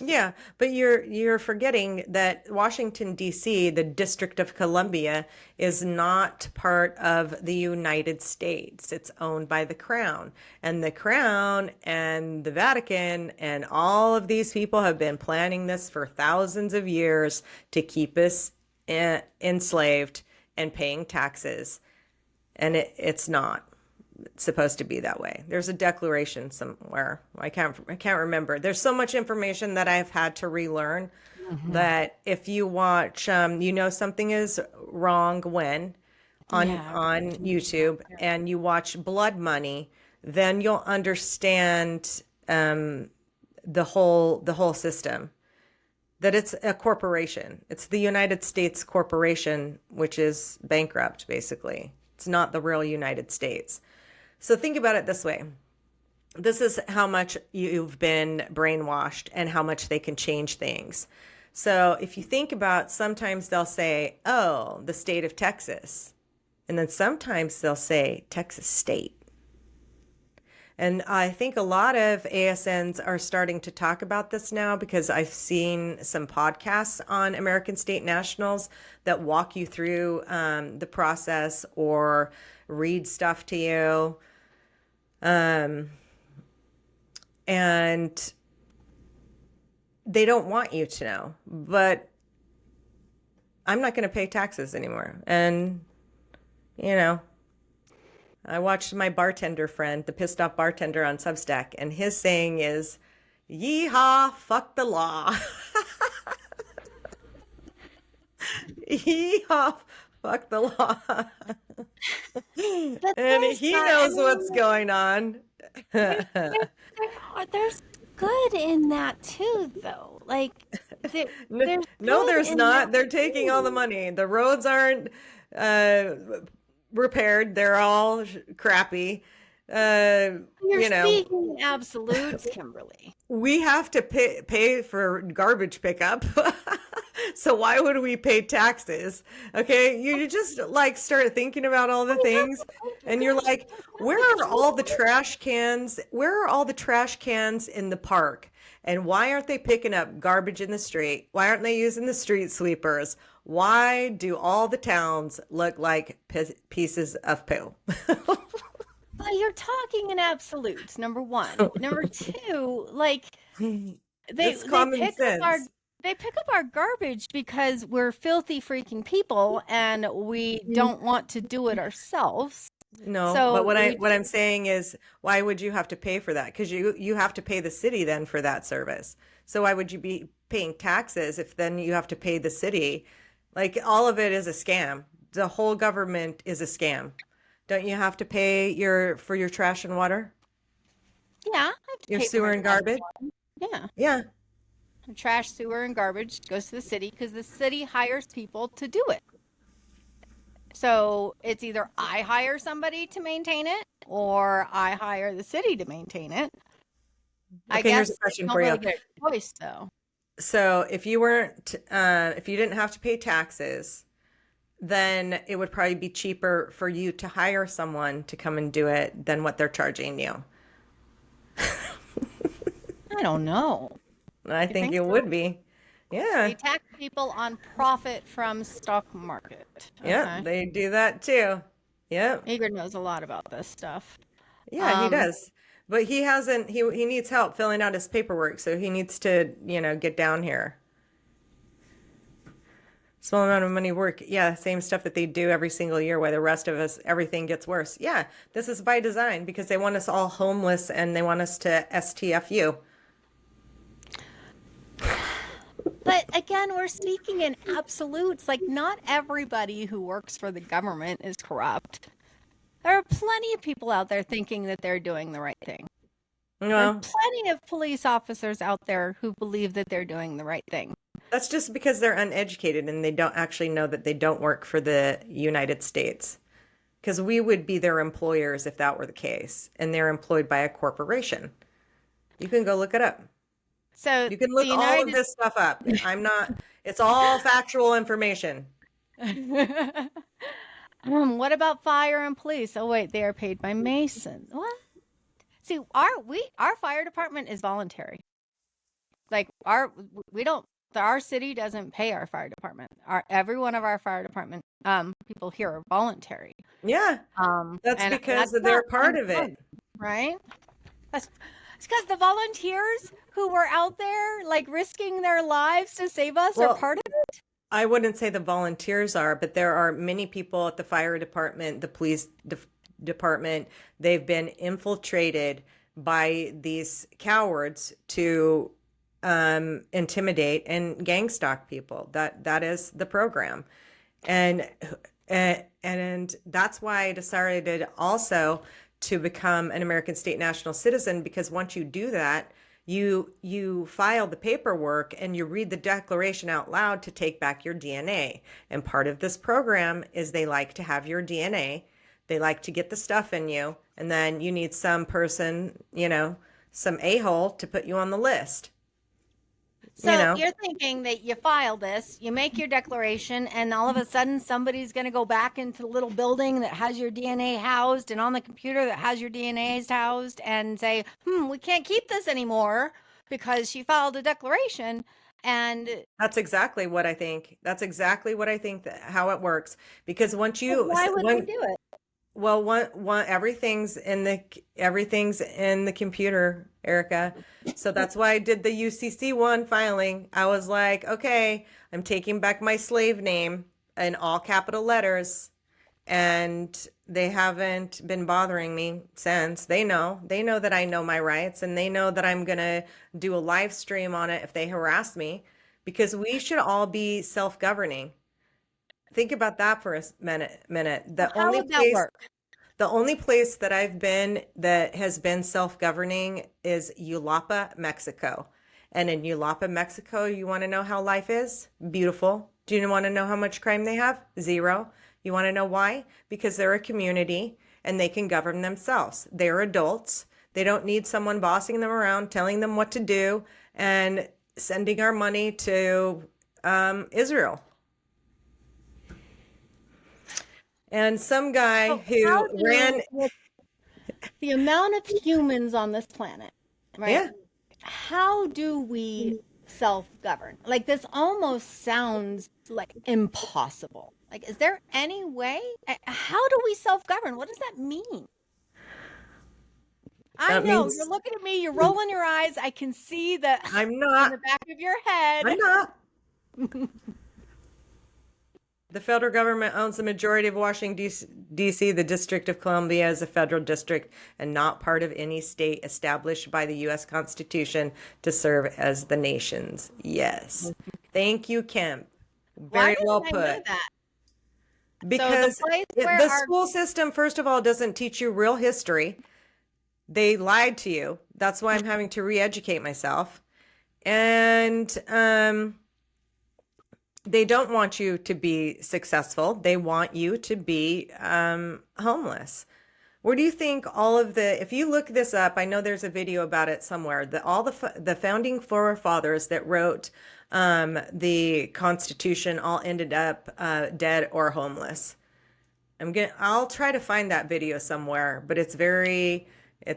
Yeah, but you're forgetting that Washington, D.C., the District of Columbia, is not part of the United States. It's owned by the Crown. And the Crown and the Vatican and all of these people have been planning this for thousands of years to keep us enslaved and paying taxes. And it's not supposed to be that way. There's a declaration somewhere. I can't remember. There's so much information that I've had to relearn that if you watch you know something is wrong when Yeah. on YouTube and you watch Blood Money, then you'll understand the whole system. That it's a corporation. It's the United States corporation, which is bankrupt, basically. It's not the real United States. So think about it this way. This is how much you've been brainwashed and how much they can change things. So if you think about, sometimes they'll say, oh, the state of Texas. And then sometimes they'll say Texas state. And I think a lot of ASNs are starting to talk about this now because I've seen some podcasts on American state nationals that walk you through the process or read stuff to you. And they don't want you to know, but I'm not going to pay taxes anymore. And, I watched my bartender friend, the pissed off bartender on Substack, and his saying is, yeehaw, fuck the law. Yeehaw, fuck the law. And he knows what's going on. There's good in that too, though. Like, There's not. They're taking all the money. The roads aren't repaired. They're all crappy. You're speaking in absolutes, Kimberly. We have to pay for garbage pickup. So why would we pay taxes? Okay, you just like start thinking about all the things and you're like, where are all the trash cans? Where are all the trash cans in the park? And why aren't they picking up garbage in the street? Why aren't they using the street sweepers? Why do all the towns look like pieces of poo? Well, you're talking in absolutes, number one. Number two, like It's common sense. they pick up our garbage because we're filthy freaking people and we don't want to do it ourselves. No, So but we what I'm saying is, why would you have to pay for that? Because you have to pay the city then for that service. So why would you be paying taxes if then you have to pay the city? Like all of it is a scam. The whole government is a scam. Don't you have to pay for your trash and water, Yeah, I have to your pay for sewer my and trash. garbage? Yeah, Yeah. trash, sewer, and garbage goes to the city because the city hires people to do it. So it's either I hire somebody to maintain it or I hire the city to maintain it. I Okay, here's guess a question they for don't you. really get a choice though. So if you didn't have to pay taxes, then it would probably be cheaper for you to hire someone to come and do it than what they're charging you. I don't know. I think think it so? would be. Yeah. They tax people on profit from stock market. Yeah, Okay. they do that too. Yeah. Igor knows a lot about this stuff. Yeah, he Um, does. But he hasn't he needs help filling out his paperwork, so he needs to, get down here. Small amount of money work. Yeah, same stuff that they do every single year where the rest of us everything gets worse. Yeah, this is by design because they want us all homeless and they want us to STFU. But again, we're speaking in absolutes. Like, not everybody who works for the government is corrupt. There are plenty of people out there thinking that they're doing the right thing. There are Well, plenty of police officers out there who believe that they're doing the right thing. that's just because they're uneducated and they don't actually know that they don't work for the United States. Because we would be their employers if that were the case. And they're employed by a corporation. You can go look it up. So You can the look all of United this stuff up. It's all factual information. What about fire and police? Oh wait, they are paid by Masons. What? See, our fire department is voluntary. Like we don't our city doesn't pay our fire department. Every one of our fire department people here are voluntary. Yeah, that's And because that's they're not part of fun, it. right? It's because the volunteers who were out there like risking their lives to save us are Well, part of it. I wouldn't say the volunteers are, but there are many people at the fire department, the police department. They've been infiltrated by these cowards to intimidate and gang stalk people. That is the program, and and that's why I decided also to become an American state national citizen, because once you do that, you file the paperwork and you read the declaration out loud to take back your DNA. And part of this program is they like to have your DNA. They like to get the stuff in you, and then you need some person, some a-hole to put you on the list. So You know, you're thinking that you file this, you make your declaration, and all of a sudden somebody's going to go back into the little building that has your DNA housed and on the computer that has your DNA housed and say, we can't keep this anymore because she filed a declaration. And that's exactly what I think. That's exactly what I think how it works. Because once why would they do it? well, everything's in the computer, Erica. So that's why I did the UCC one filing. I was like, okay, I'm taking back my slave name in all capital letters, and they haven't been bothering me since. They know that I know my rights, and they know that I'm gonna do a live stream on it if they harass me, because we should all be self-governing. Think about that for a minute. How would that work? The only place that I've been that has been self-governing is Ulapa, Mexico. And in Ulapa, Mexico, you want to know how life is? Beautiful. Do you want to know how much crime they have? Zero. You want to know why? Because they're a community and they can govern themselves. They're adults. They don't need someone bossing them around, telling them what to do, and sending our money to Israel. And some guy who ran the amount of humans on this planet, right? Yeah. How do we self-govern? Like, this almost sounds like impossible. Like, is there any way? How do we self-govern? What does that mean? I know you're looking at me, you're rolling your eyes. I can see that I'm not. in the back of your head. I'm not. The federal government owns the majority of Washington, D.C. The District of Columbia is a federal district and not part of any state established by the U.S. Constitution to serve as the nation's. Yes. Thank you, Kim. Very well put. I know that? Because the school system, first of all, doesn't teach you real history. They lied to you. That's why I'm having to re-educate myself. And they don't want you to be successful. They want you to be homeless. Where do you think if you look this up, I know there's a video about it somewhere, all the founding forefathers that wrote the Constitution all ended up dead or homeless. I'll try to find that video somewhere, but it's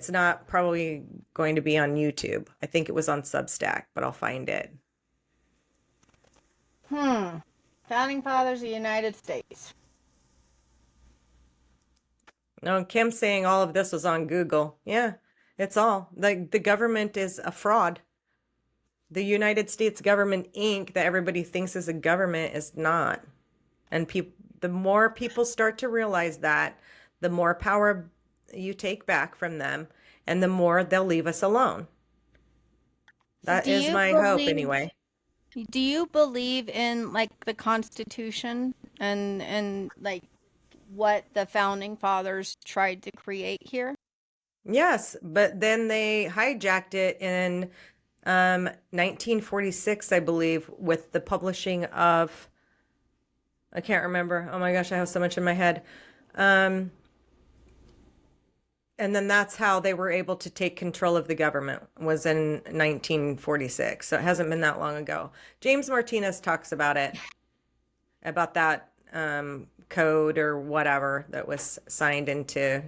not probably going to be on YouTube. I think it was on Substack, but I'll find it. Founding Fathers of the United States. No, Kim's saying all of this was on Google. Yeah, it's all. Like, the government is a fraud. The United States government, Inc., that everybody thinks is a government, is not. And the more people start to realize that, the more power you take back from them, and the more they'll leave us alone. That is my hope, anyway. Do you believe in like the Constitution and like what the founding fathers tried to create here? Yes, but then they hijacked it in 1946, I believe, with the publishing of, I can't remember. Oh my gosh, I have so much in my head. And then that's how they were able to take control of the government, was in 1946. So it hasn't been that long ago. James Martinez talks about it, about that code or whatever that was signed into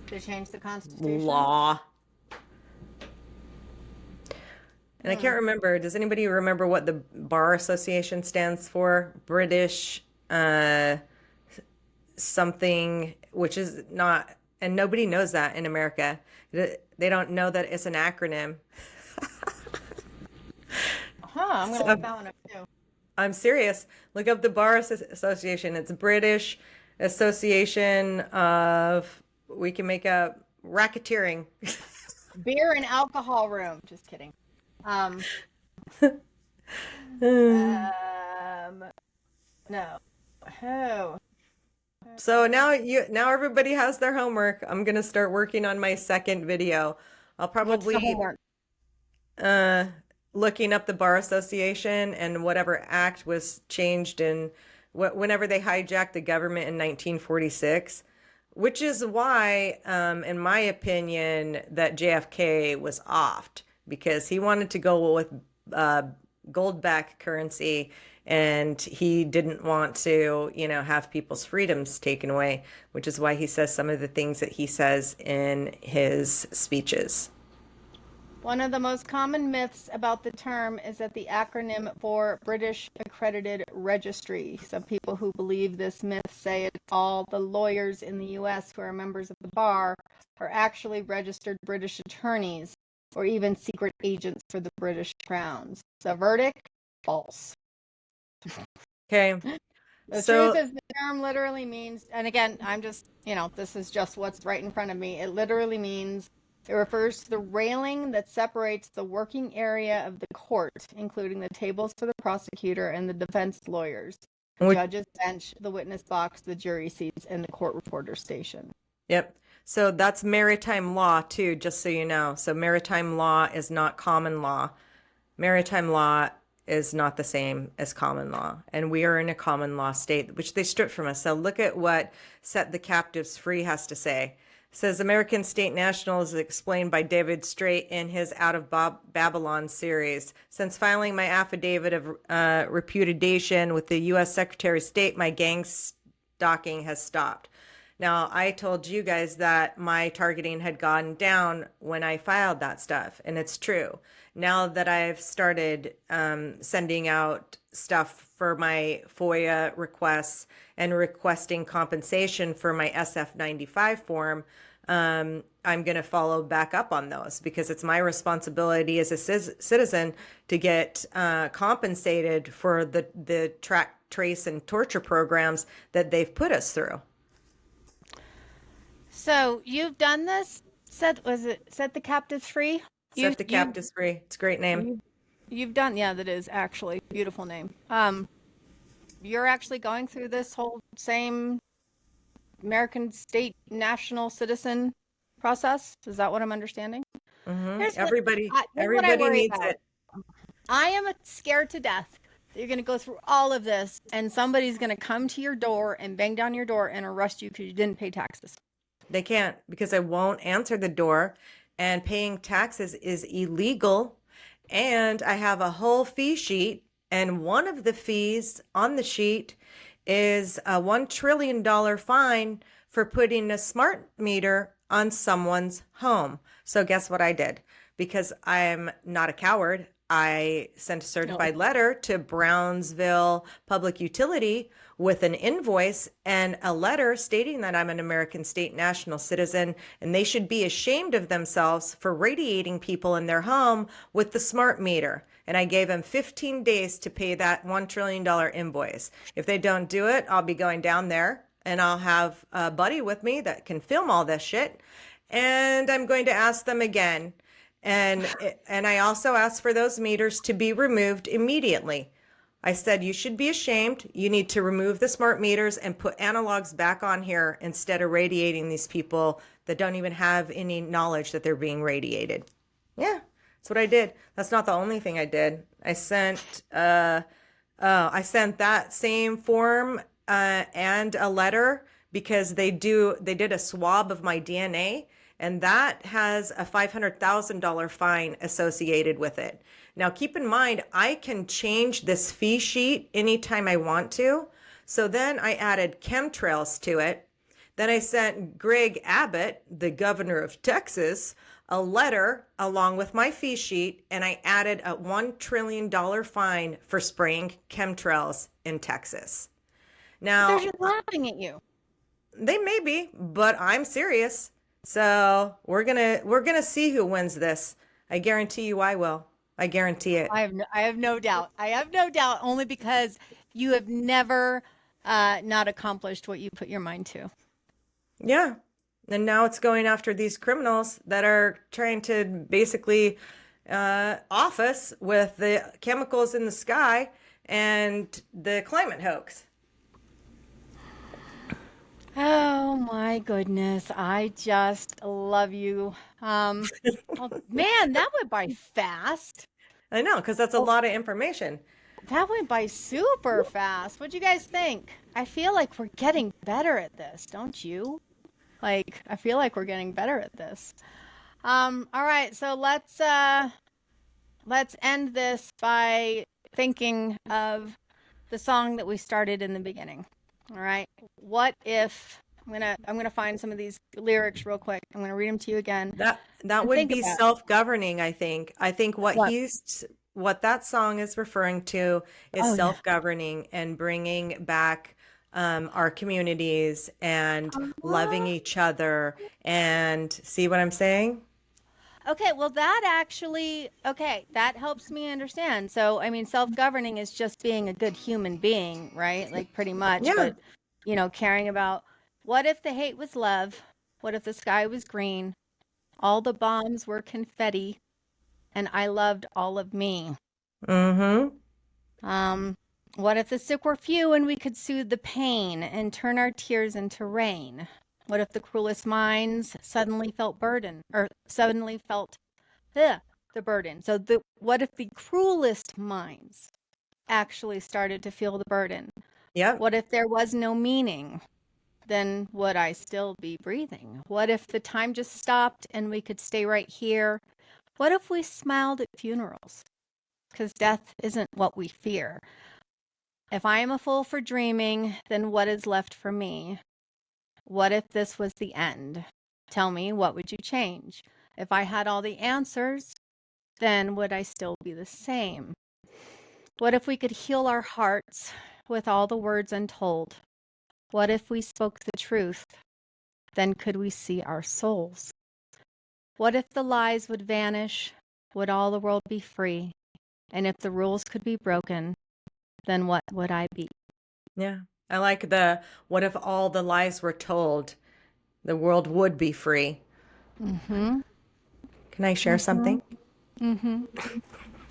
To change the Constitution? law. And I can't remember. Does anybody remember what the Bar Association stands for? British something, which is not, and nobody knows that in America. They don't know that it's an acronym. I'm going to look that one up too. I'm serious. Look up the Bar Association. It's British Association of, we can make up racketeering. Beer and alcohol room. Just kidding. No. Oh. So now everybody has their homework. I'm gonna start working on my second video. I'll What's the probably homework? looking up the Bar Association and whatever act was changed in whenever they hijacked the government in 1946, which is why, in my opinion, that JFK was offed because he wanted to go with gold-backed currency and he didn't want to, have people's freedoms taken away, which is why he says some of the things that he says in his speeches. One of the most common myths about the term is that the acronym for British Accredited Registry. Some people who believe this myth say it's all the lawyers in the U.S. who are members of the bar are actually registered British attorneys or even secret agents for the British Crown. The verdict? False. Okay. The So truth is the term literally means, and again, I'm just, this is just what's right in front of me. It literally means it refers to the railing that separates the working area of the court, including the tables for the prosecutor and the defense lawyers, the Which- judge's bench, the witness box, the jury seats, and the court reporter station. Yep. So that's maritime law too, just so you know. So maritime law is not common law. Maritime law is not the same as common law. And we are in a common law state, which they stripped from us. So look at what Set the Captives Free has to say. It says American State National is explained by David Straight in his Out of Babylon series. Since filing my affidavit of repudiation with the U.S. Secretary of State, my gang stalking has stopped. Now, I told you guys that my targeting had gone down when I filed that stuff, and it's true. Now that I've started sending out stuff for my FOIA requests and requesting compensation for my SF-95 form, I'm going to follow back up on those because it's my responsibility as a citizen to get compensated for the track, trace, and torture programs that they've put us through. So you've done this? Set the Captives Free? Set the Captives Free. It's a great name. You've done, yeah, that is actually a beautiful name. You're actually going through this whole same American state national citizen process. Is that what I'm understanding? Here's Everybody what I worry needs about. it. I am scared to death that you're going to go through all of this and somebody's going to come to your door and bang down your door and arrest you because you didn't pay taxes. They can't because I won't answer the door, and paying taxes is illegal. And I have a whole fee sheet, and one of the fees on the sheet is a $1 trillion fine for putting a smart meter on someone's home. So guess what I did? Because I'm not a coward, I sent a certified letter to Brownsville Public Utility with an invoice and a letter stating that I'm an American state national citizen and they should be ashamed of themselves for radiating people in their home with the smart meter. And I gave them 15 days to pay that $1 trillion invoice. If they don't do it, I'll be going down there and I'll have a buddy with me that can film all this shit. And I'm going to ask them again. And I also asked for those meters to be removed immediately. I said, you should be ashamed. You need to remove the smart meters and put analogs back on here instead of radiating these people that don't even have any knowledge that they're being radiated. Yeah, that's what I did. That's not the only thing I did. I sent that same form and a letter because they did a swab of my DNA. And that has a $500,000 fine associated with it. Now, keep in mind, I can change this fee sheet anytime I want to. So then I added chemtrails to it. Then I sent Greg Abbott, the governor of Texas, a letter along with my fee sheet, and I added a $1 trillion fine for spraying chemtrails in Texas. Now, They're just laughing at you. they may be, but I'm serious. So we're gonna see who wins this. I guarantee you I will. I guarantee it. I have no doubt. I have no doubt, only because you have never not accomplished what you put your mind to. Yeah. And now it's going after these criminals that are trying to basically off us with the chemicals in the sky and the climate hoax. Oh my goodness. I just love you. Well, man, that went by fast. I know, because that's a lot of information. That went by super fast. What'd you guys think? I feel like we're getting better at this, don't you? Like, I feel like we're getting better at this. All right, so let's end this by thinking of the song that we started in the beginning. All right. What if I'm gonna find some of these lyrics real quick. I'm gonna read them to you again. That would be self-governing, I think. I think what that song is referring to is self-governing and bringing back our communities and loving each other. And see what I'm saying? Okay, well that helps me understand. So, I mean, self-governing is just being a good human being, right? Like pretty much, Yeah. but caring about what if the hate was love? What if the sky was green? All the bombs were confetti and I loved all of me. Mm-hmm. What if the sick were few and we could soothe the pain and turn our tears into rain? What if the cruelest minds suddenly felt the burden? So what if the cruelest minds actually started to feel the burden? Yep. What if there was no meaning? Then would I still be breathing? What if the time just stopped and we could stay right here? What if we smiled at funerals? Because death isn't what we fear. If I am a fool for dreaming, then what is left for me? What if this was the end? Tell me, what would you change? If I had all the answers, then would I still be the same? What if we could heal our hearts with all the words untold? What if we spoke the truth? Then could we see our souls? What if the lies would vanish? Would all the world be free? And if the rules could be broken, then what would I be? Yeah. I like what if all the lies were told? The world would be free. Mm-hmm. Can I share something? Mm-hmm.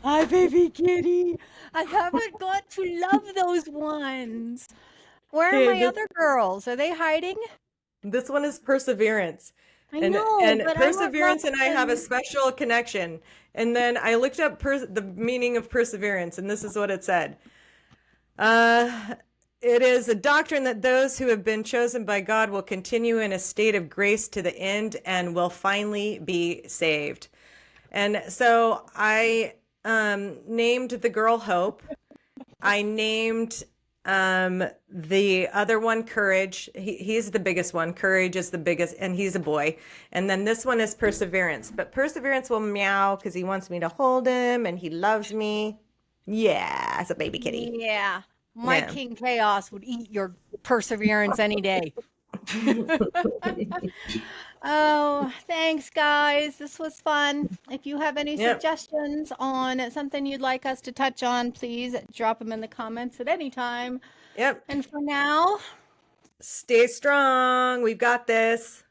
Hi, baby kitty. I haven't got to love those ones. Where are my other girls? Are they hiding? This one is Perseverance. I know, and but Perseverance and I have a them. special connection. And then I looked up the meaning of perseverance, and this is what it said. It is a doctrine that those who have been chosen by God will continue in a state of grace to the end and will finally be saved. And so I named the girl Hope. I named the other one Courage. He's the biggest one. Courage is the biggest, and he's a boy. And then this one is Perseverance. But Perseverance will meow because he wants me to hold him and he loves me. Yeah, as a baby kitty. Yeah. My King Chaos would eat your Perseverance any day. Oh, thanks, guys. This was fun. If you have any suggestions on something you'd like us to touch on, please drop them in the comments at any time. Yep. And for now, stay strong. We've got this.